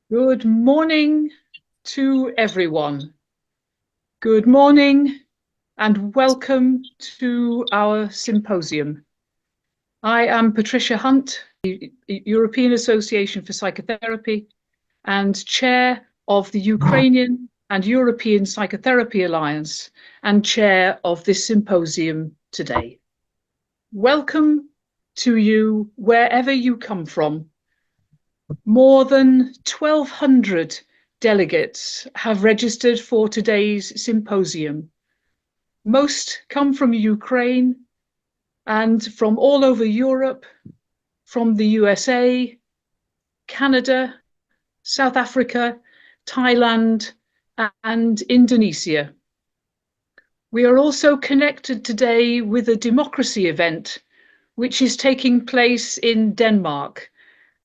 Good morning to everyone. Good morning and welcome to our symposium. I am Patricia Hunt, the European Association for Psychotherapy and chair of the Ukrainian and European Psychotherapy Alliance and chair of this symposium today. Welcome to you wherever you come from. More than 1,200 delegates have registered for today's symposium. Most come from Ukraine and from all over Europe, from the USA, Canada, South Africa, Thailand, and Indonesia. We are also connected today with a democracy event, which is taking place in Denmark.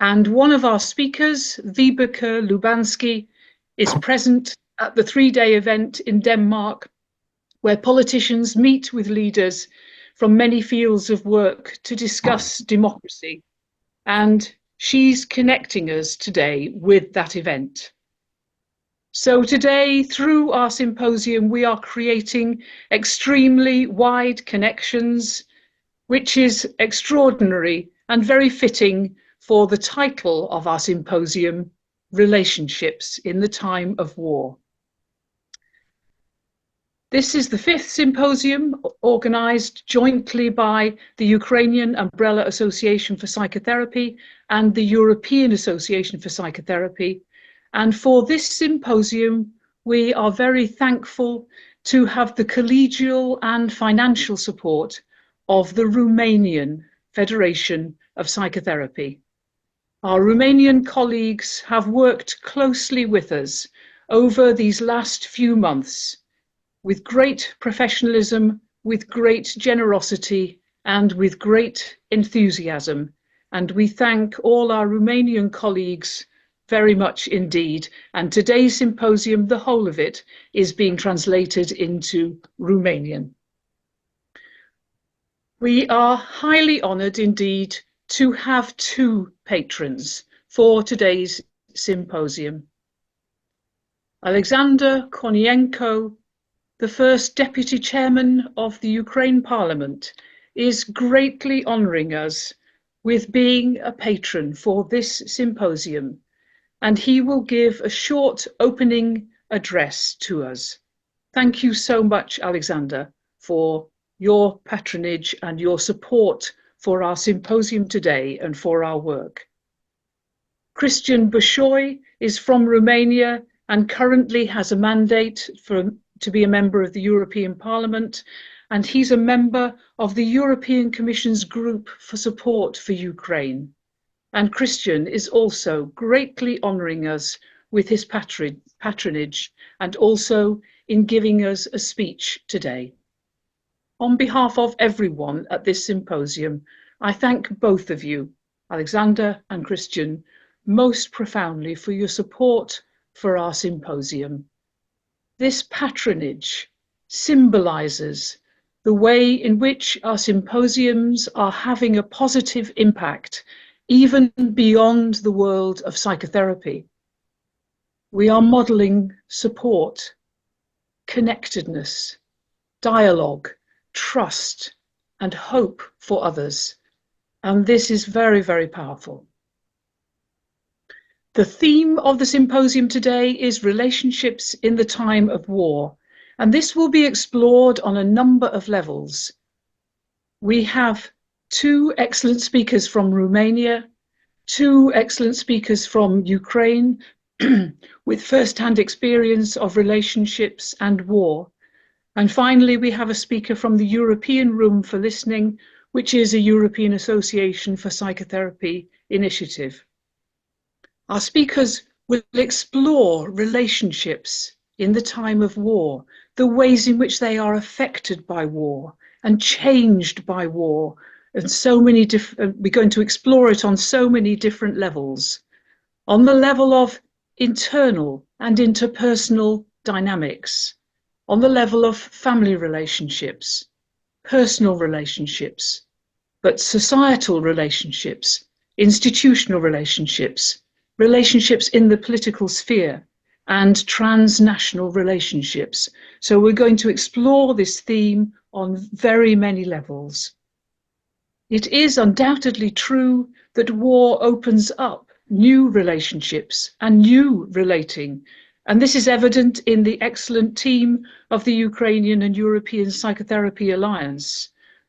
And one of our speakers, Vibeke Lubanski, is present at the three-day event in Denmark, where politicians meet with leaders from many fields of work to discuss democracy. And she's connecting us today with that event. So today, through our symposium, we are creating extremely wide connections, which is extraordinary and very fitting for the title of our symposium, Relationships in the Time of War. This is the fifth symposium organised jointly by the Ukrainian Umbrella Association for Psychotherapy and the European Association for Psychotherapy. And for this symposium, we are very thankful to have the collegial and financial support of the Romanian Federation of Psychotherapy. Our Romanian colleagues have worked closely with us over these last few months with great professionalism, with great generosity, and with great enthusiasm. And we thank all our Romanian colleagues very much indeed. And today's symposium, the whole of it, is being translated into Romanian. We are highly honoured indeed to have two patrons for today's symposium. Oleksandr Korniyenko, the first Deputy Chairman of the Ukraine Parliament, is greatly honouring us with being a patron for this symposium, and he will give a short opening address to us. Thank you so much, Oleksandr, for your patronage and your support for our symposium today and for our work. Cristian Bușoi is from Romania and currently has a mandate to be a member of the European Parliament, and he's a member of the European Commission's Group for Support for Ukraine. And Cristian is also greatly honouring us with his patronage and also in giving us a speech today. On behalf of everyone at this symposium, I thank both of you, Oleksandr and Cristian, most profoundly for your support for our symposium. This patronage symbolises the way in which our symposiums are having a positive impact, even beyond the world of psychotherapy. We are modelling support, connectedness, dialogue, trust, and hope for others. And this is very, very powerful. The theme of the symposium today is relationships in the time of war, and this will be explored on a number of levels. We have two excellent speakers from Romania, two excellent speakers from Ukraine with first-hand experience of relationships and war. And finally, we have a speaker from the European Room for Listening, which is a European Association for Psychotherapy initiative. Our speakers will explore relationships in the time of war, the ways in which they are affected by war and changed by war. And we're going to explore it on so many different levels. On the level of internal and interpersonal dynamics, on the level of family relationships, personal relationships, but societal relationships, institutional relationships, relationships in the political sphere, and transnational relationships. So we're going to explore this theme on very many levels. It is undoubtedly true that war opens up new relationships and new relating, and this is evident in the excellent team of the Ukrainian and European Psychotherapy Alliance,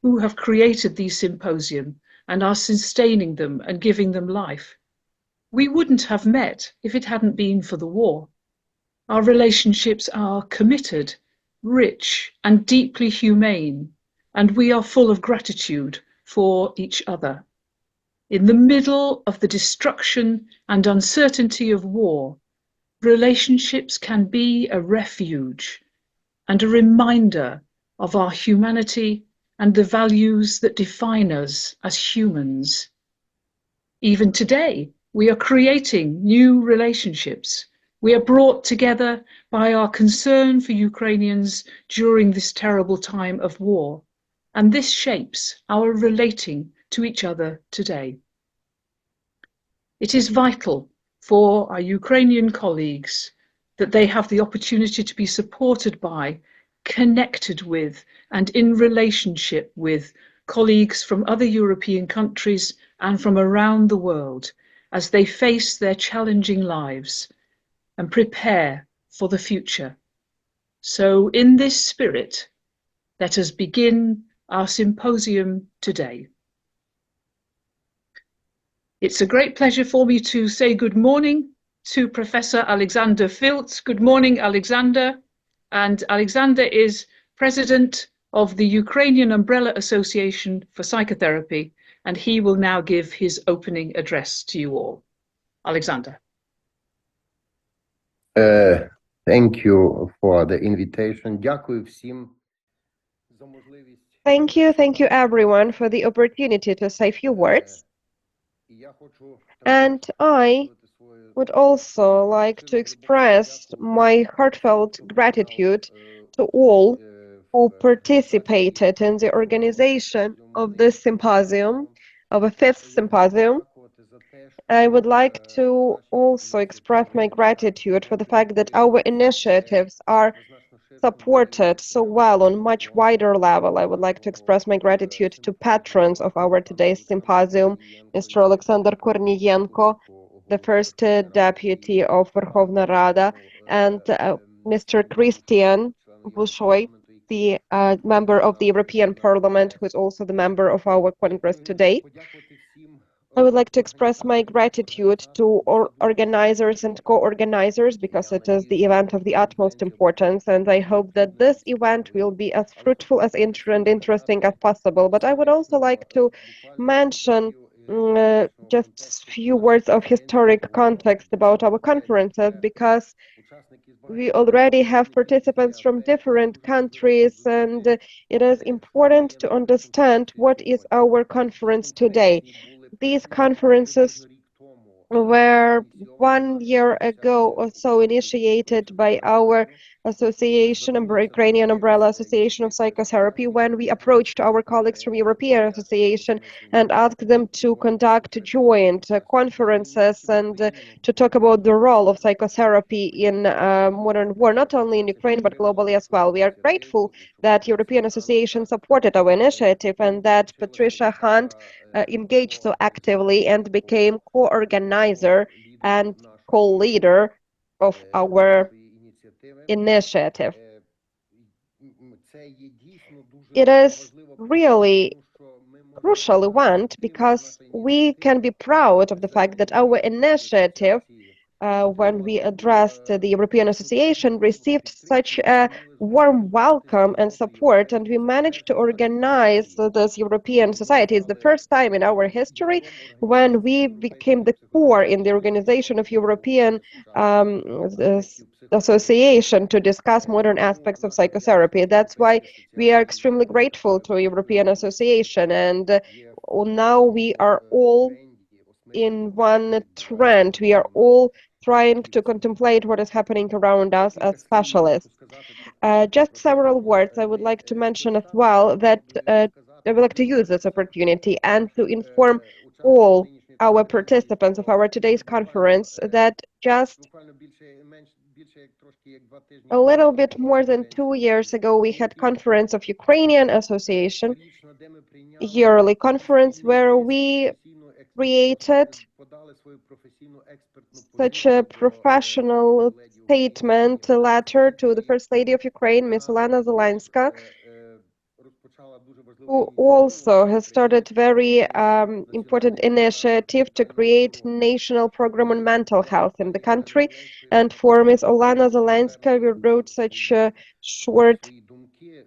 who have created these symposium and are sustaining them and giving them life. We wouldn't have met if it hadn't been for the war. Our relationships are committed, rich, and deeply humane, and we are full of gratitude for each other. In the middle of the destruction and uncertainty of war, relationships can be a refuge and a reminder of our humanity and the values that define us as humans. Even today, we are creating new relationships. We are brought together by our concern for Ukrainians during this terrible time of war, and this shapes our relating to each other today. It is vital for our Ukrainian colleagues that they have the opportunity to be supported by, connected with, and in relationship with colleagues from other European countries and from around the world as they face their challenging lives and prepare for the future. So in this spirit, let us begin our symposium today. It's a great pleasure for me to say good morning to Professor Oleksandr Filts. Good morning, Oleksandr. And Oleksandr is President of the Ukrainian Umbrella Association for Psychotherapy, and he will now give his opening address to you all. Oleksandr. Thank you for the invitation. Дякую всім за можливість. Thank you everyone for the opportunity to say a few words. And I would also like to express my heartfelt gratitude to all who participated in the organization of this symposium, of a fifth symposium. I would like to also express my gratitude for the fact that our initiatives are supported so well on much wider level. I would like to express my gratitude to patrons of our today's symposium, Mr. Oleksandr Korniyenko, the first deputy of Verkhovna Rada, and Mr. Cristian Bușoi, the member of the European Parliament, who is also the member of our Congress today. I would like to express my gratitude to organizers and co-organizers because it is the event of the utmost importance, and I hope that this event will be as fruitful as interesting as possible. But I would also like to mention just a few words of historic context about our conferences, because we already have participants from different countries, and it is important to understand what is our conference today. These conferences were 1 year ago or so initiated by our association, Ukrainian Umbrella Association of Psychotherapy, when we approached our colleagues from European Association and asked them to conduct joint conferences and to talk about the role of psychotherapy in modern war, not only in Ukraine but globally as well. We are grateful that European Association supported our initiative and that Patricia Hunt engaged so actively and became co-organizer and co-leader of our initiative. It is really crucial event because we can be proud of the fact that our initiative, when we addressed the European Association, received such a warm welcome and support, and we managed to organize this European society. It's the first time in our history when we became the core in the organization of European Association to discuss modern aspects of psychotherapy. That's why we are extremely grateful to European Association, and now we are all in one trend. We are all trying to contemplate what is happening around us as specialists. Just several words I would like to mention as well, that I would like to use this opportunity and to inform all our participants of our today's conference that just a little bit more than 2 years ago, we had conference of Ukrainian Association, yearly conference, where we created such a professional statement letter to the First Lady of Ukraine, Ms. Olena Zelenska, who also has started very important initiative to create national program on mental health in the country. And for Ms. Olena Zelenska, we wrote such a short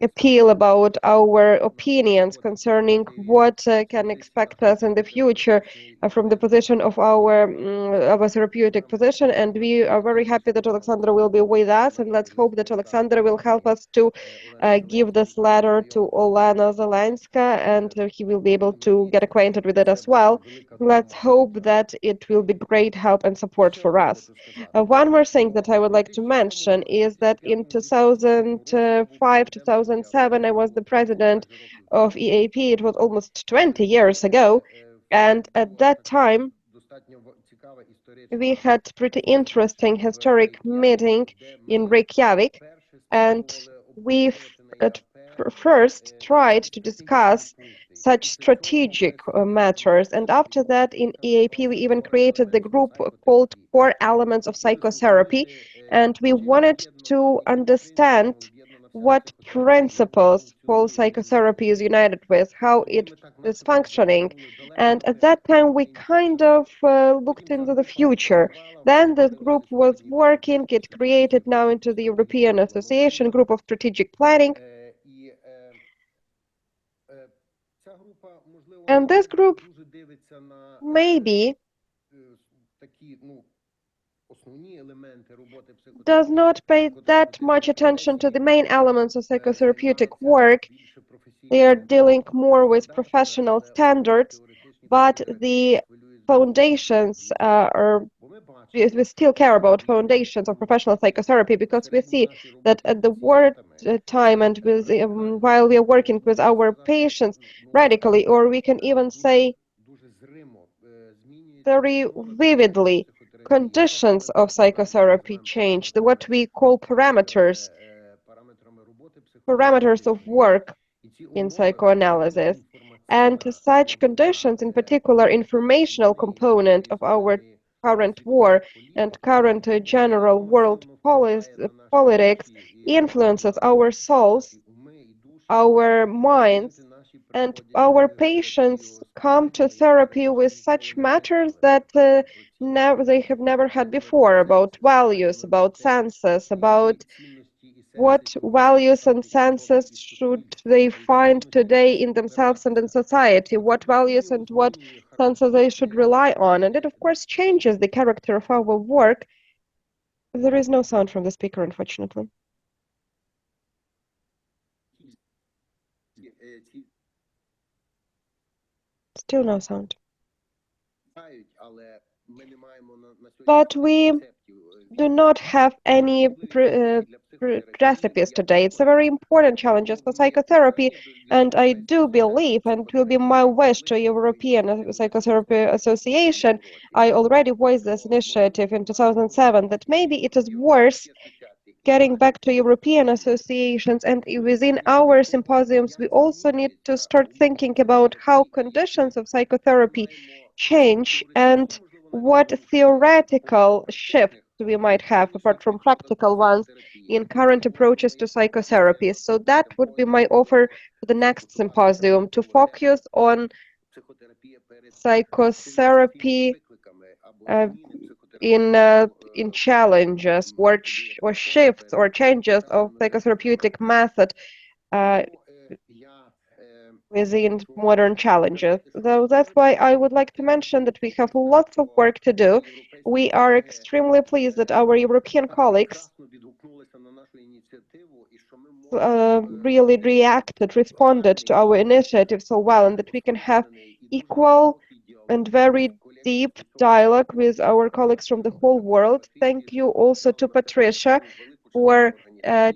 appeal about our opinions concerning what can expect us in the future from the position of our therapeutic position. And we are very happy that Oleksandr will be with us, and let's hope that Oleksandr will help us to give this letter to Olena Zelenska, and he will be able to get acquainted with it as well. Let's hope that it will be great help and support for us. One more thing that I would like to mention is that in 2005, 2007, I was the president of EAP. It was almost 20 years ago. And at that time, we had pretty interesting historic meeting in Reykjavik. And we at first tried to discuss such strategic matters. And after that, in EAP, we even created the group called Core Elements of Psychotherapy. And we wanted to understand what principles whole psychotherapy is united with, how it is functioning. And at that time, we kind of looked into the future. Then the group was working, it created now into the European Association Group of Strategic Planning. And this group maybe does not pay that much attention to the main elements of psychotherapeutic work. They are dealing more with professional standards, but the foundations we still care about foundations of professional psychotherapy, because we see that at the work time and with, while we are working with our patients radically, or we can even say very vividly, conditions of psychotherapy change, what we call parameters of work in psychoanalysis. And such conditions, in particular, informational component of our current war and current general world politics influences our souls, our minds, and our patients come to therapy with such matters that they have never had before, about values, about senses, about what values and senses should they find today in themselves and in society, what values and what senses they should rely on. And it, of course, changes the character of our work. There is no sound from the speaker, unfortunately. Still no sound. But we do not have any recipes today. It's a very important challenge for psychotherapy, and I do believe, and it will be my wish to European Psychotherapy Association, I already voiced this initiative in 2007, that maybe it is worth getting back to European associations, and within our symposiums, we also need to start thinking about how conditions of psychotherapy change and what theoretical shifts we might have, apart from practical ones, in current approaches to psychotherapy. So that would be my offer for the next symposium, to focus on psychotherapy in challenges or shifts or changes of psychotherapeutic method within modern challenges. So that's why I would like to mention that we have lots of work to do. We are extremely pleased that our European colleagues really responded to our initiative so well, and that we can have equal and very deep dialogue with our colleagues from the whole world. Thank you also to Patricia for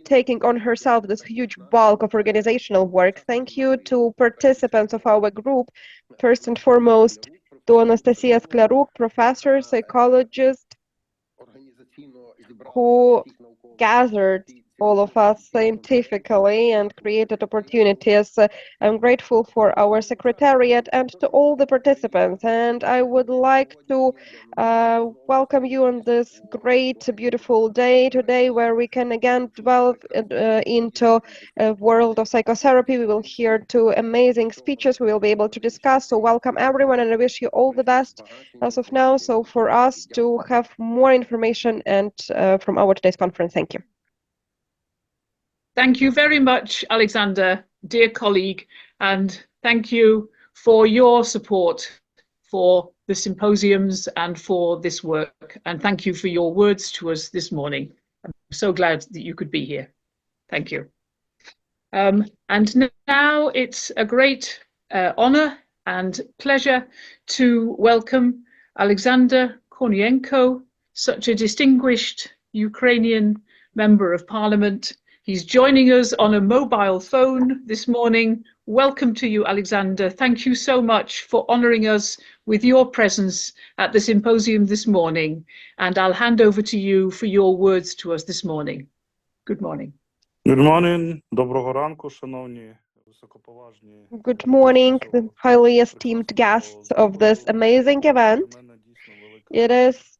taking on herself this huge bulk of organizational work. Thank you to participants of our group, first and foremost to Anastasia Sklaruk, professor, psychologist, who gathered all of us scientifically and created opportunities. I'm grateful for our secretariat and to all the participants. And I would like to welcome you on this great, beautiful day today, where we can again delve into a world of psychotherapy. We will hear two amazing speeches we will be able to discuss. So welcome everyone, and I wish you all the best as of now. So for us to have more information and from our today's conference. Thank you. Thank you very much, Oleksandr, dear colleague, and thank you for your support for the symposiums and for this work. And thank you for your words to us this morning. I'm so glad that you could be here. Thank you. And now it's a great honor and pleasure to welcome Oleksandr Korniyenko, such a distinguished Ukrainian member of Parliament. He's joining us on a mobile phone this morning. Welcome to you, Oleksandr. Thank you so much for honoring us with your presence at the symposium this morning. And I'll hand over to you for your words to us this morning. Good morning. Good morning. Доброго ранку, шановні, високоповажні. Good morning, the highly esteemed guests of this amazing event. It is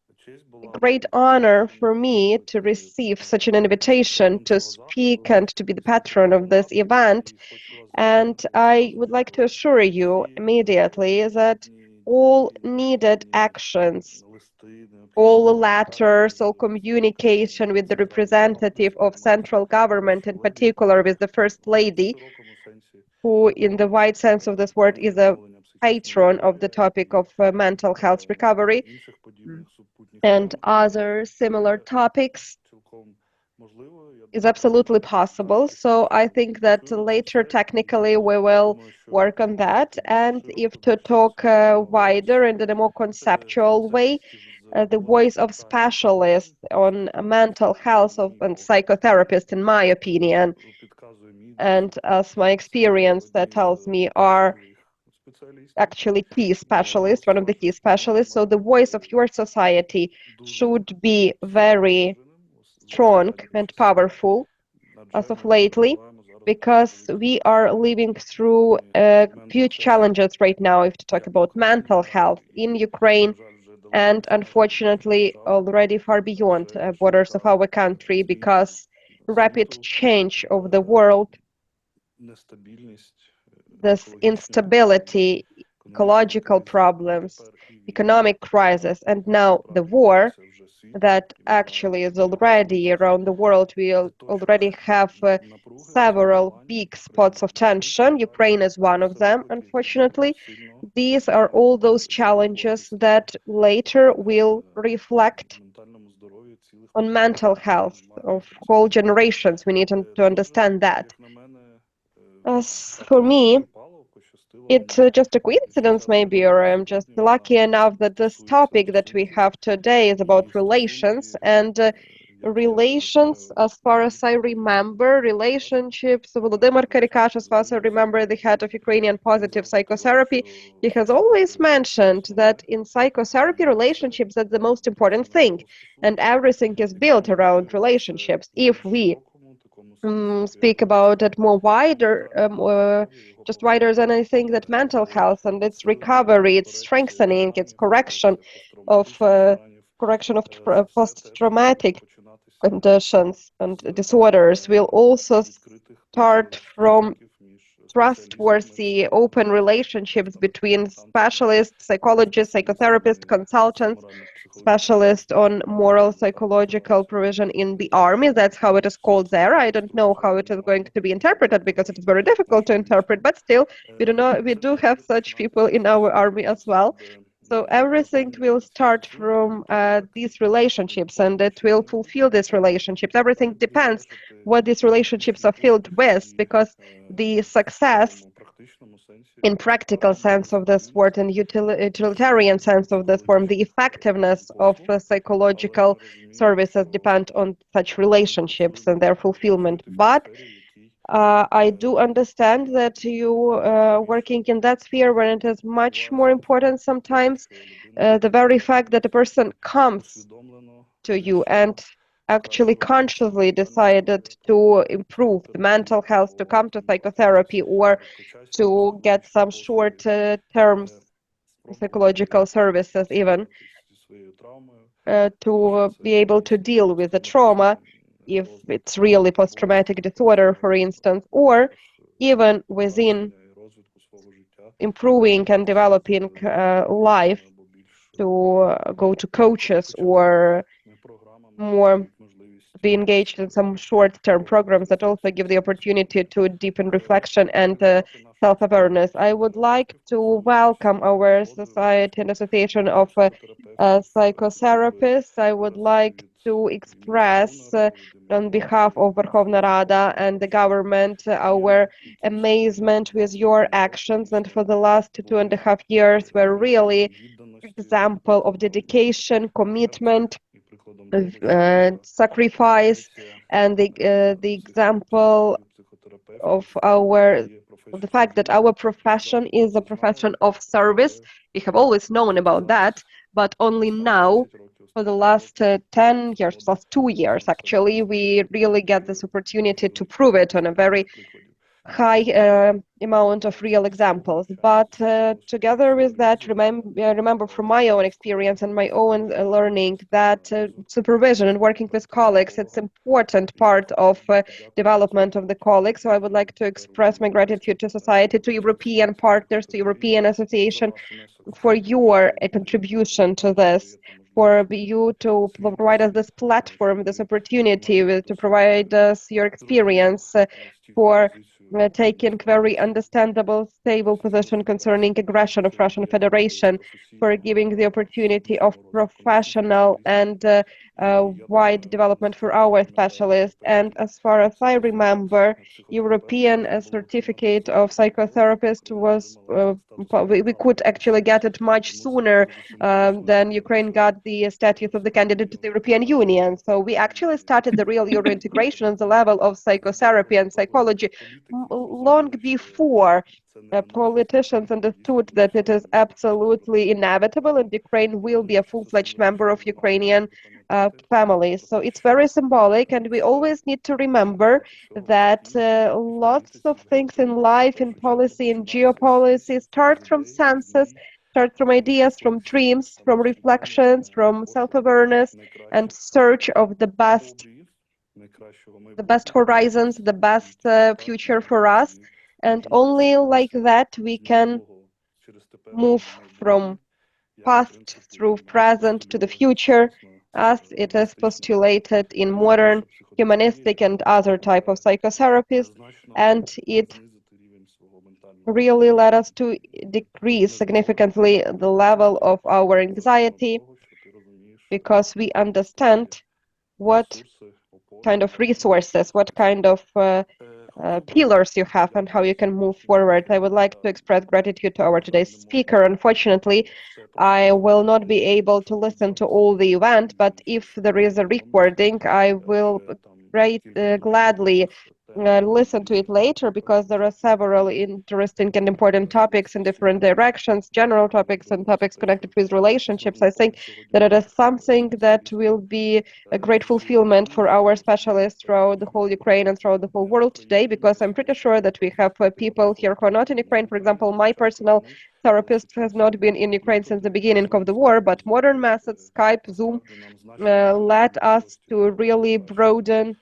a great honor for me to receive such an invitation to speak and to be the patron of this event. And I would like to assure you immediately that all needed actions, all letters, all communication with the representative of central government, in particular with the First Lady, who in the wide sense of this word is a patron of the topic of mental health recovery and other similar topics, is absolutely possible. So I think that later technically we will work on that. And if to talk wider and in a more conceptual way, the voice of specialists on mental health and psychotherapists, in my opinion, and as my experience that tells me, are actually key specialists, one of the key specialists. So the voice of your society should be very strong and powerful as of lately, because we are living through huge challenges right now if to talk about mental health in Ukraine, and unfortunately already far beyond borders of our country, because rapid change of the world, this instability, ecological problems, economic crisis, and now the war that actually is already around the world. We already have several big spots of tension. Ukraine is one of them, unfortunately. These are all those challenges that later will reflect on mental health of whole generations. We need to understand that. As for me, it's just a coincidence maybe, or I'm just lucky enough that this topic that we have today is about relations, and relations, as far as I remember, relationships. Volodymyr Karikash, as far as I remember, the head of Ukrainian positive psychotherapy, he has always mentioned that in psychotherapy, relationships are the most important thing, and everything is built around relationships. If we speak about it more wider, just wider than I think, that mental health and its recovery, its strengthening, its correction of post-traumatic conditions and disorders will also start from trustworthy, open relationships between specialists, psychologists, psychotherapists, consultants, specialists on moral psychological provision in the army. That's how it is called there. I don't know how it is going to be interpreted, because it is very difficult to interpret, but still we do have such people in our army as well. So everything will start from these relationships, and it will fulfill these relationships. Everything depends what these relationships are filled with, because the success in practical sense of this word and utilitarian sense of this form, the effectiveness of psychological services depend on such relationships and their fulfillment. But I do understand that you working in that sphere when it is much more important sometimes. The very fact that a person comes to you and actually consciously decided to improve the mental health, to come to psychotherapy or to get some short-term psychological services even, to be able to deal with the trauma, if it's really post-traumatic disorder, for instance, or even within improving and developing life, to go to coaches or more be engaged in some short-term programs that also give the opportunity to deepen reflection and self-awareness. I would like to welcome our Society and Association of Psychotherapists. I would like to express on behalf of Verkhovna Rada and the government our amazement with your actions, and for the last 2.5 years were really example of dedication, commitment, sacrifice, and the example of the fact that our profession is a profession of service. We have always known about that, but only now, for the last 10 years, last 2 years actually, we really get this opportunity to prove it on a very high amount of real examples. But together with that, remember from my own experience and my own learning that supervision and working with colleagues, it's important part of development of the colleagues. So I would like to express my gratitude to society, to European partners, to European Association for your contribution to this, for you to provide us this platform, this opportunity to provide us your experience, for taking very understandable, stable position concerning aggression of Russian Federation, for giving the opportunity of professional and wide development for our specialists. And as far as I remember, European certificate of psychotherapist was, we could actually get it much sooner than Ukraine got the status of the candidate to the European Union. So we actually started the real Euro integration on the level of psychotherapy and psychology long before politicians understood that it is absolutely inevitable and Ukraine will be a full-fledged member of Ukrainian families. So it's very symbolic, and we always need to remember that lots of things in life, in policy, in geopolicy start from senses, start from ideas, from dreams, from reflections, from self-awareness and search of the best horizons, the best future for us. And only like that we can move from past through present to the future, as it is postulated in modern humanistic and other type of psychotherapies, and it really led us to decrease significantly the level of our anxiety, because we understand what kind of resources, what kind of pillars you have and how you can move forward. I would like to express gratitude to our today's speaker. Unfortunately, I will not be able to listen to all the event, but if there is a recording, I will gladly listen to it later, because there are several interesting and important topics in different directions, general topics and topics connected with relationships. I think that it is something that will be a great fulfillment for our specialists throughout the whole Ukraine and throughout the whole world today, because I'm pretty sure that we have people here who are not in Ukraine. For example, my personal therapist has not been in Ukraine since the beginning of the war, but modern methods, Skype, Zoom, led us to really broaden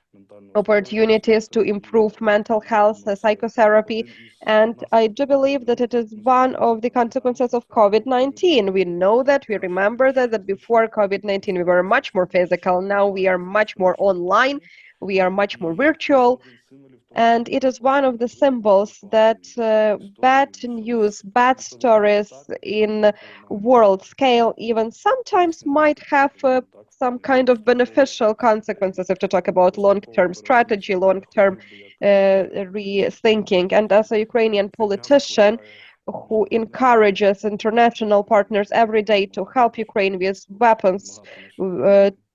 opportunities to improve mental health, psychotherapy, and I do believe that it is one of the consequences of COVID-19. We know that, we remember that before COVID-19 we were much more physical, now we are much more online, we are much more virtual, and it is one of the symbols that bad news, bad stories in world scale even sometimes might have some kind of beneficial consequences if to talk about long-term strategy, long-term rethinking. And as a Ukrainian politician who encourages international partners every day to help Ukraine with weapons,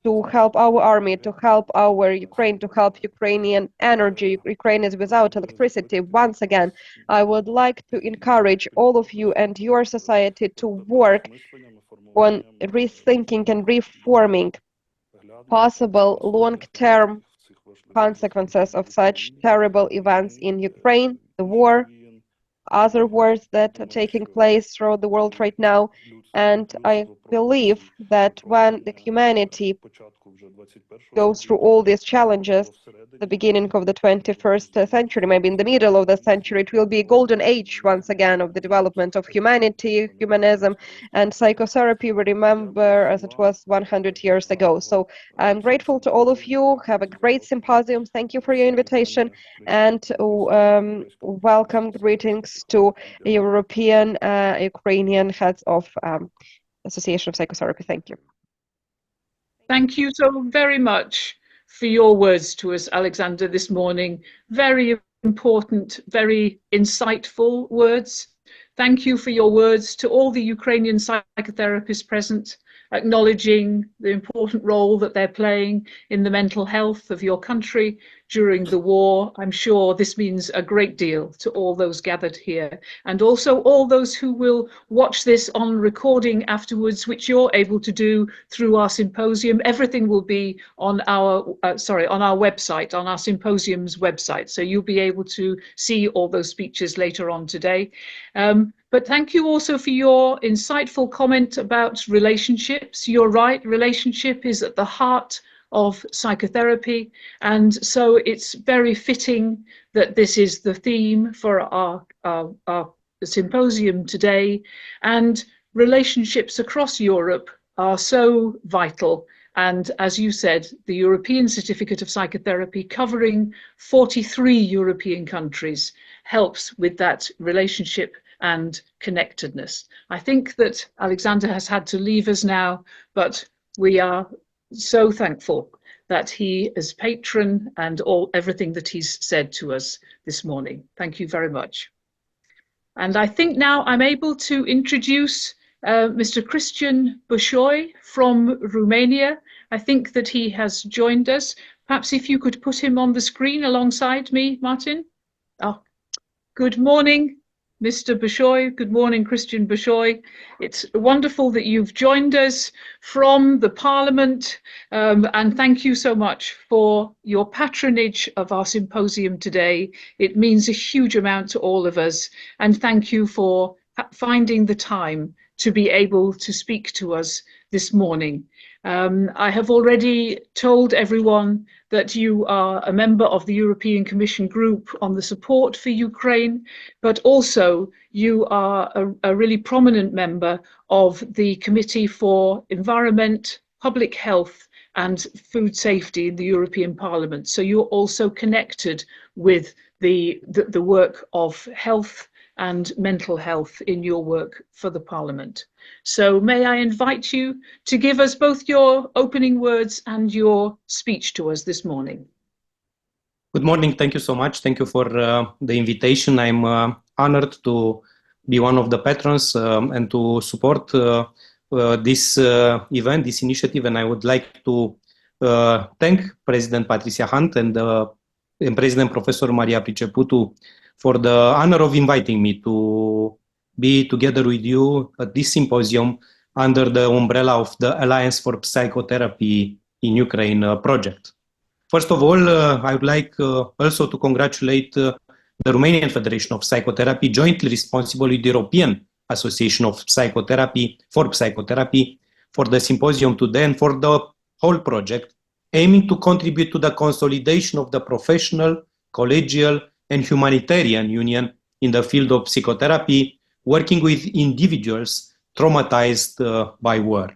to help our army, to help our Ukraine, to help Ukrainian energy. Ukraine is without electricity. Once again, I would like to encourage all of you and your society to work on rethinking and reforming possible long-term consequences of such terrible events in Ukraine, the war, other wars that are taking place throughout the world right now. And I believe that when the humanity goes through all these challenges, the beginning of the 21st century, maybe in the middle of the century, it will be a golden age once again of the development of humanity, humanism, and psychotherapy. We remember as it was 100 years ago. So I'm grateful to all of you. Have a great symposium. Thank you for your invitation, and welcome greetings to European Ukrainian heads of Association of Psychotherapy. Thank you. Thank you so very much for your words to us, Oleksandr, this morning. Very important, very insightful words. Thank you for your words to all the Ukrainian psychotherapists present, acknowledging the important role that they're playing in the mental health of your country during the war. I'm sure this means a great deal to all those gathered here, and also all those who will watch this on recording afterwards, which you're able to do through our symposium. Everything will be on our on our website, on our symposium's website, so you'll be able to see all those speeches later on today. But thank you also for your insightful comment about relationships. You're right, relationship is at the heart of psychotherapy, and so it's very fitting that this is the theme for our symposium today. And relationships across Europe are so vital. And as you said, the European Certificate of Psychotherapy, covering 43 European countries, helps with that relationship and connectedness. I think that Oleksandr has had to leave us now, but we are so thankful that he is patron and everything that he's said to us this morning. Thank you very much. And I think now I'm able to introduce Mr. Cristian Bușoi from Romania. I think that he has joined us. Perhaps if you could put him on the screen alongside me, Martin. Oh, good morning, Mr. Bușoi. Good morning, Cristian Bușoi. It's wonderful that you've joined us from the Parliament, and thank you so much for your patronage of our symposium today. It means a huge amount to all of us, and thank you for finding the time to be able to speak to us this morning. I have already told everyone that you are a member of the European Commission group on the support for Ukraine, but also you are a really prominent member of the Committee for Environment, Public Health and Food Safety in the European Parliament. So you're also connected with the work of health and mental health in your work for the Parliament. So may I invite you to give us both your opening words and your speech to us this morning. Good morning. Thank you so much. Thank you for the invitation. I'm honored to be one of the patrons and to support this event, this initiative. And I would like to thank President Patricia Hunt and President Professor Maria Priceputu for the honor of inviting me to be together with you at this symposium under the umbrella of the Alliance for Psychotherapy in Ukraine project. First of all, I would like also to congratulate the Romanian Federation of Psychotherapy, jointly responsible with the European Association of Psychotherapy for the symposium today and for the whole project, aiming to contribute to the consolidation of the professional, collegial, and humanitarian union in the field of psychotherapy, working with individuals traumatized by war.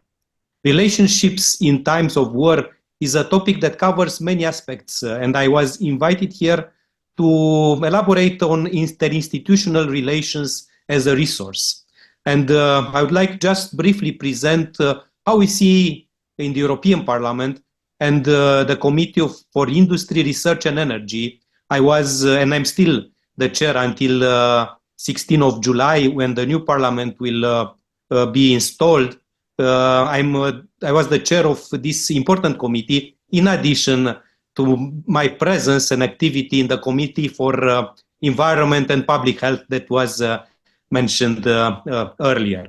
Relationships in times of war is a topic that covers many aspects, and I was invited here to elaborate on interinstitutional relations as a resource. And I would like just briefly present how we see in the European Parliament and the Committee for Industry, Research and Energy. I was, and I'm still the chair until 16th of July, when the new parliament will be installed. I was the chair of this important committee, in addition to my presence and activity in the Committee for Environment and Public Health that was mentioned earlier.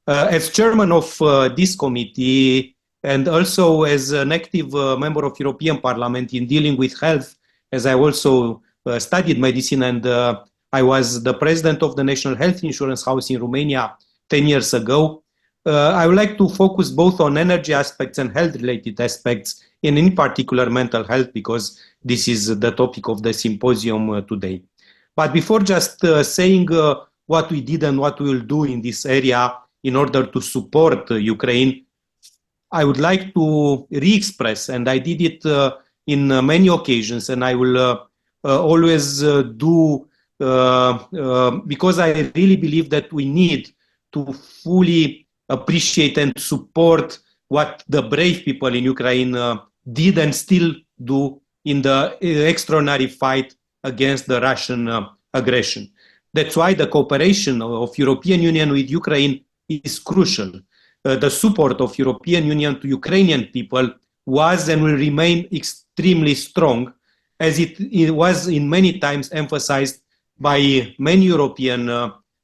As chairman of this committee, and also as an active member of European Parliament in dealing with health, as I also studied medicine, and I was the president of the National Health Insurance House in Romania 10 years ago. I would like to focus both on energy aspects and health-related aspects, and in particular mental health, because this is the topic of the symposium today. But before just saying what we did and what we will do in this area in order to support Ukraine, I would like to re-express, and I did it in many occasions, and I will always do, because I really believe that we need to fully appreciate and support what the brave people in Ukraine did and still do in the extraordinary fight against the Russian aggression. That's why the cooperation of European Union with Ukraine is crucial. The support of European Union to Ukrainian people was and will remain extremely strong, as it was in many times emphasized by many European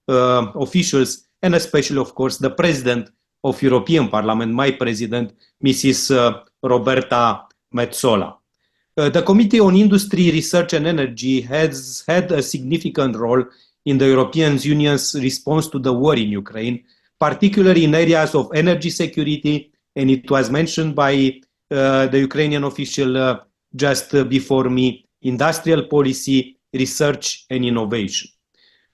officials, and especially, of course, the President of European Parliament, my President, Mrs. Roberta Metsola. The Committee on Industry, Research and Energy has had a significant role in the European Union's response to the war in Ukraine, particularly in areas of energy security, and it was mentioned by the Ukrainian official just before me, industrial policy, research and innovation.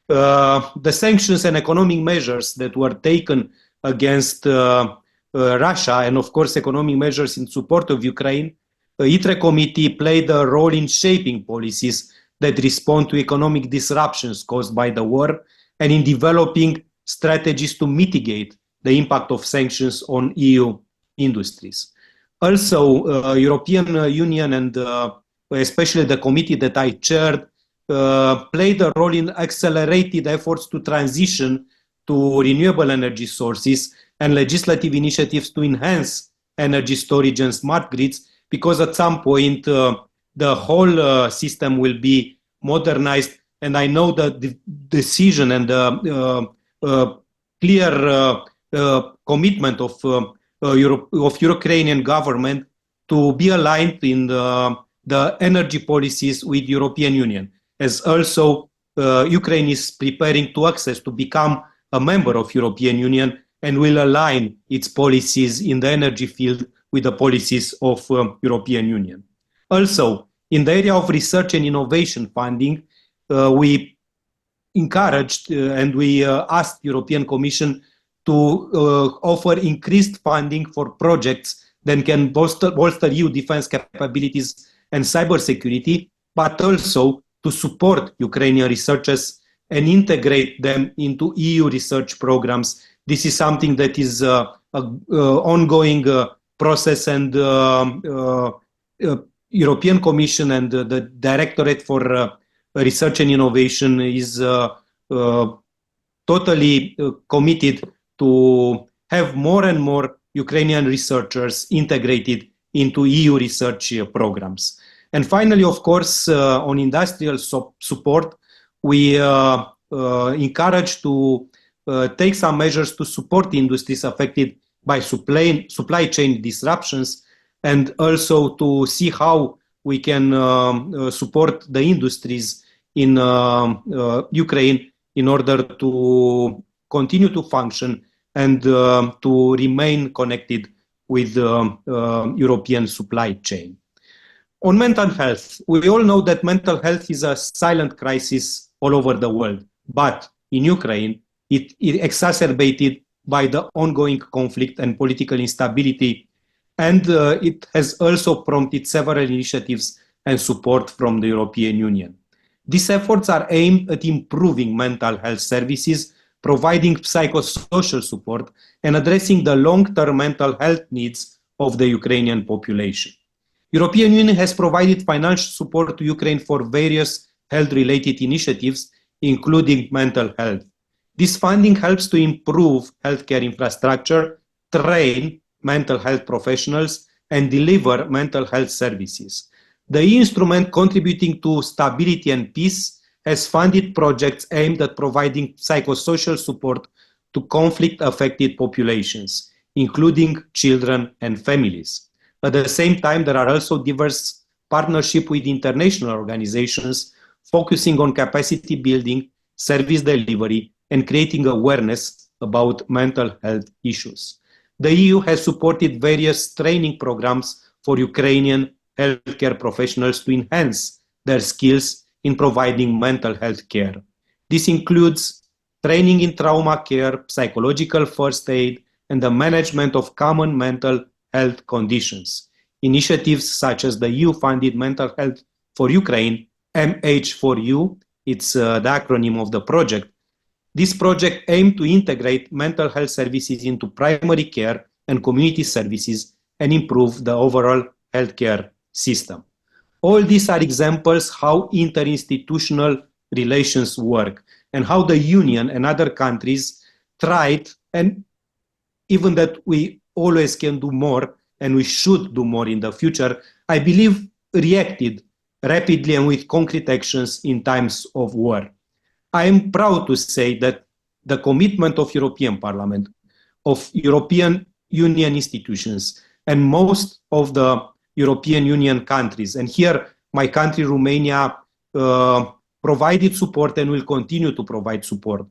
The sanctions and economic measures that were taken against Russia, and of course economic measures in support of Ukraine, the ITRE committee played a role in shaping policies that respond to economic disruptions caused by the war, and in developing strategies to mitigate the impact of sanctions on EU industries. Also, European Union and especially the committee that I chaired played a role in accelerated efforts to transition to renewable energy sources and legislative initiatives to enhance energy storage and smart grids, because at some point the whole system will be modernized, and I know that the decision and the clear commitment of Ukrainian government to be aligned in the energy policies with European Union, as also Ukraine is preparing to access to become a member of European Union and will align its policies in the energy field with the policies of European Union. Also, in the area of research and innovation funding, we encouraged and we asked European Commission to offer increased funding for projects that can bolster EU defense capabilities and cybersecurity, but also to support Ukrainian researchers and integrate them into EU research programs. This is something that is an ongoing process, and European Commission and the Directorate for Research and Innovation is totally committed to have more and more Ukrainian researchers integrated into EU research programs. And finally, of course, on industrial support, we encourage to take some measures to support industries affected by supply chain disruptions, and also to see how we can support the industries in Ukraine in order to continue to function and to remain connected with the European supply chain. On mental health, we all know that mental health is a silent crisis all over the world, but in Ukraine, it exacerbated by the ongoing conflict and political instability, and it has also prompted several initiatives and support from the European Union. These efforts are aimed at improving mental health services, providing psychosocial support, and addressing the long-term mental health needs of the Ukrainian population. European Union has provided financial support to Ukraine for various health-related initiatives, including mental health. This funding helps to improve healthcare infrastructure, train mental health professionals and deliver mental health services. The instrument contributing to stability and peace has funded projects aimed at providing psychosocial support to conflict-affected populations, including children and families. At the same time, there are also diverse partnerships with international organizations focusing on capacity building, service delivery, and creating awareness about mental health issues. The EU has supported various training programs for Ukrainian healthcare professionals to enhance their skills in providing mental health care. This includes training in trauma care, psychological first aid, and the management of common mental health conditions. Initiatives such as the EU-funded Mental Health for Ukraine, MH4U, it's the acronym of the project. This project aimed to integrate mental health services into primary care and community services and improve the overall healthcare system. All these are examples how interinstitutional relations work and how the Union and other countries tried, and even that we always can do more and we should do more in the future, I believe reacted rapidly and with concrete actions in times of war. I am proud to say that the commitment of European Parliament, of European Union institutions, and most of the European Union countries, and here my country, Romania, provided support and will continue to provide support.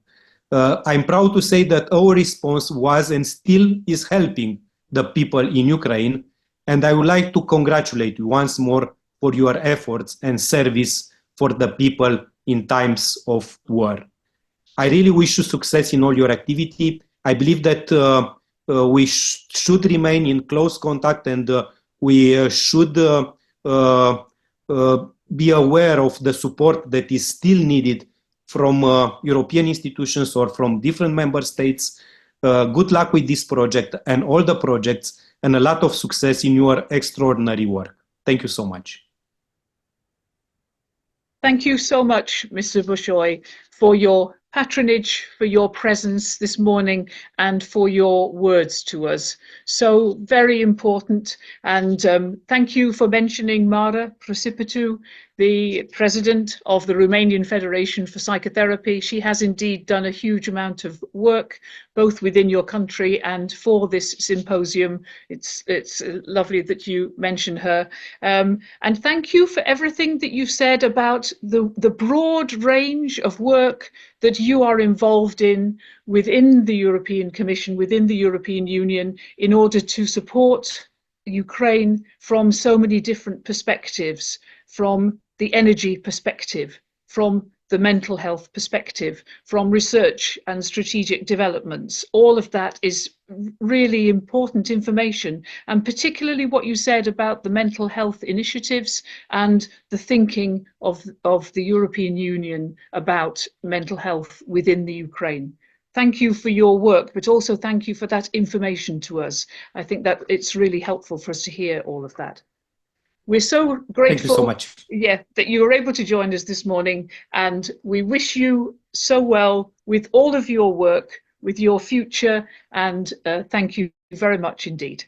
I'm proud to say that our response was and still is helping the people in Ukraine, and I would like to congratulate you once more for your efforts and service for the people in times of war. I really wish you success in all your activity. I believe that we should remain in close contact, and we should be aware of the support that is still needed from European institutions or from different member states. Good luck with this project and all the projects, and a lot of success in your extraordinary work. Thank you so much. Thank you so much, Mr. Bușoi, for your patronage, for your presence this morning, and for your words to us. So very important. And thank you for mentioning Mara Precipitu, the president of the Romanian Federation for Psychotherapy. She has indeed done a huge amount of work, both within your country and for this symposium. It's lovely that you mention her. And thank you for everything that you've said about the broad range of work that you are involved in within the European Commission, within the European Union, in order to support Ukraine from so many different perspectives, from the energy perspective, from the mental health perspective, from research and strategic developments. All of that is really important information, and particularly what you said about the mental health initiatives and the thinking of the European Union about mental health within the Ukraine. Thank you for your work, but also thank you for that information to us. I think that it's really helpful for us to hear all of that. We're so grateful. Thank you so much. Yeah, that you were able to join us this morning, and we wish you so well with all of your work, with your future, and thank you very much indeed.